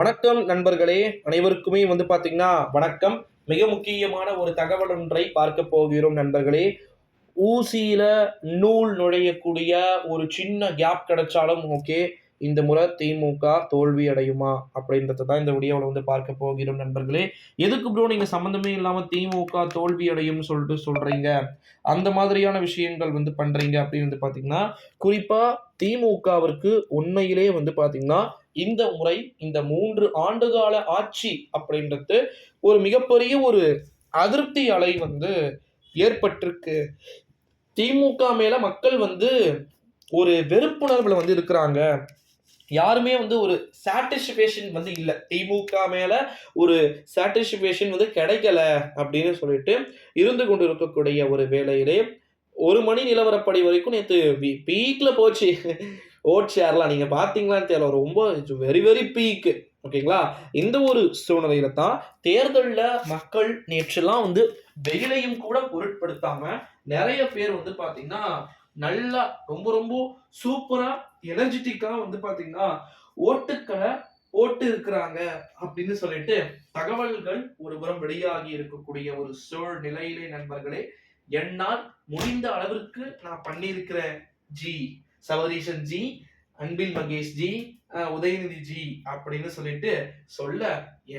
வணக்கம் நண்பர்களே, அனைவருக்குமே பார்த்தீங்கன்னா வணக்கம். மிக முக்கியமான ஒரு தகவல் ஒன்றை பார்க்க போகிறோம் நண்பர்களே. ஊசியில நூல் நுழையக்கூடிய ஒரு சின்ன கேப் கிடைச்சாலும் ஓகே. இந்த முறை திமுக தோல்வி அடையுமா? அப்படின்றத தான் இந்த வீடியோல பார்க்க போகிறோம் நண்பர்களே. எதுக்கு ப்ரோ நீங்க சம்மந்தமே இல்லாம திமுக தோல்வி அடையும்னு சொல்றீங்க? அந்த மாதிரியான விஷயங்கள் பண்றீங்க அப்படின்னு பார்த்தீங்கன்னா, குறிப்பா திமுகவிற்கு உண்மையிலே பார்த்தீங்கன்னா, இந்த முறை இந்த 3 ஆண்டுகால ஆட்சி அப்படின்றது ஒரு மிகப்பெரிய ஒரு அதிருப்தி அலை ஏற்பட்டிருக்கு. திமுக மேல மக்கள் ஒரு வெறுப்புணர்வுல இருக்கிறாங்க. யாருமே ஒரு சாட்டிஸ்ஃபேக்ஷன் இல்ல. திமுக மேல ஒரு சாட்டிஸ்ஃபேக்ஷன் கிடைக்கல அப்படின்னு சொல்லிட்டு இருந்து கொண்டு இருக்கக்கூடிய ஒரு வேளையிலே 1 மணி நிலவரப்படி வரைக்கும் நேத்து பீக்ல போச்சு. ஓட் ஷேர்லாம் நீங்க பார்த்தீங்களான்னு தெரியல. ரொம்ப வெரி வெரி பீக். ஓகேங்களா? இந்த ஒரு சூழ்நிலையில தான் தேர்தல்ல மக்கள் நேற்றுலாம் வெயிலையும் கூட பொருட்படுத்தாம நெறைய பேர் பார்த்தீங்கன்னா, நல்லா ரொம்ப ரொம்ப சூப்பரா எனர்ஜெட்டிக்கா பார்த்தீங்கன்னா, ஓட்டுக்கள போட்டு இருக்கிறாங்க அப்படின்னு சொல்லிட்டு தகவல்கள் ஒருபுறம் வெளியாகி இருக்கக்கூடிய ஒரு சூழ்நிலையிலே நண்பர்களே, என்னால் முடிந்த அளவிற்கு நான் பண்ணியிருக்கிறேன் G. Sabareesan G, Anbil Mahesh G, Udhayanidhi G அப்படின்னு சொல்லிட்டு சொல்ல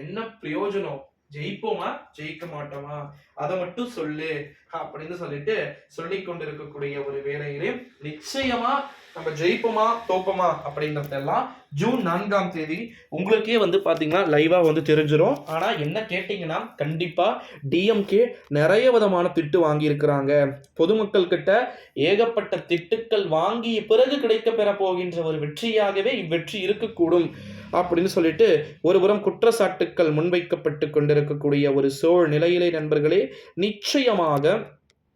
என்ன பிரயோஜனம்? ஜெயிப்போமா ஜெயிக்க மாட்டோமா அதை மட்டும் சொல்லு அப்படின்னு சொல்லிட்டு சொல்லிக் கொண்டிருக்கக்கூடிய ஒரு வேளையிலே நிச்சயமா நம்ம ஜெயிப்போமா தோப்போமா அப்படின்றதெல்லாம் ஜூன் 4ஆம் தேதி உங்களுக்கே பாத்தீங்கன்னா லைவா தெரிஞ்சிடும். ஆனா என்ன கேட்டீங்கன்னா கண்டிப்பா டிஎம்கே நிறைய விதமான திட்டு வாங்கி இருக்கிறாங்க. பொதுமக்கள் கிட்ட ஏகப்பட்ட திட்டுக்கள் வாங்கிய பிறகு கிடைக்க பெற போகின்ற ஒரு வெற்றியாகவே இவ்வெற்றி இருக்கக்கூடும் அப்படின்னு சொல்லிட்டு ஒருபுறம் குற்றச்சாட்டுக்கள் முன்வைக்கப்பட்டு கொண்டிருக்கக்கூடிய ஒரு சூழ்நிலையிலே நண்பர்களே, நிச்சயமாக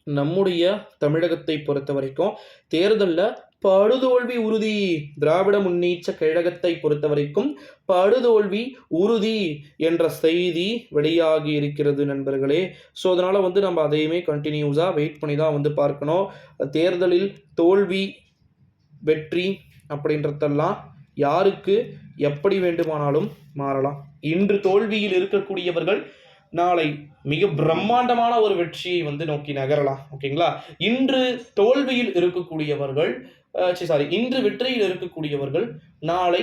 நம்முடைய தமிழகத்தை பொறுத்த வரைக்கும் தேர்தலில் படுதோல்வி உறுதி. திராவிட முன்னேற்ற கழகத்தை பொறுத்த வரைக்கும் படுதோல்வி உறுதி என்ற செய்தி வெளியாகி இருக்கிறது நண்பர்களே. ஸோ அதனால் நம்ம அதையுமே கண்டினியூஸாக வெயிட் பண்ணி தான் பார்க்கணும். தேர்தலில் தோல்வி வெற்றி அப்படின்றதெல்லாம் யாருக்கு எப்படி வேண்டுமானாலும் மாறலாம். இன்று தோல்வியில் இருக்கக்கூடியவர்கள் நாளை மிக பிரம்மாண்டமான ஒரு வெற்றியை நோக்கி நகரலாம். ஓகேங்களா? இன்று தோல்வியில் இருக்கக்கூடியவர்கள் இன்று வெற்றியில் இருக்கக்கூடியவர்கள் நாளை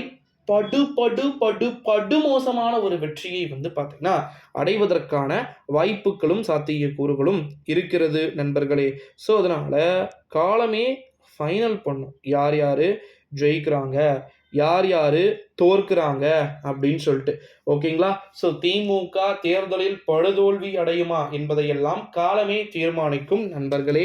படு படு படு படு மோசமான ஒரு வெற்றியை பார்த்தீங்கன்னா அடைவதற்கான வாய்ப்புகளும் சாத்தியக்கூறுகளும் இருக்கிறது நண்பர்களே. ஸோ அதனால காலமே ஃபைனல் பண்ணும் யார் யாரு ஜெயிக்கிறாங்க, யார் யாரு தோற்கிறாங்க அப்படின்னு சொல்லிட்டு. ஓகேங்களா? ஸோ திமுக தேர்தலில் படுதோல்வி அடையுமா என்பதையெல்லாம் காலமே தீர்மானிக்கும் நண்பர்களே.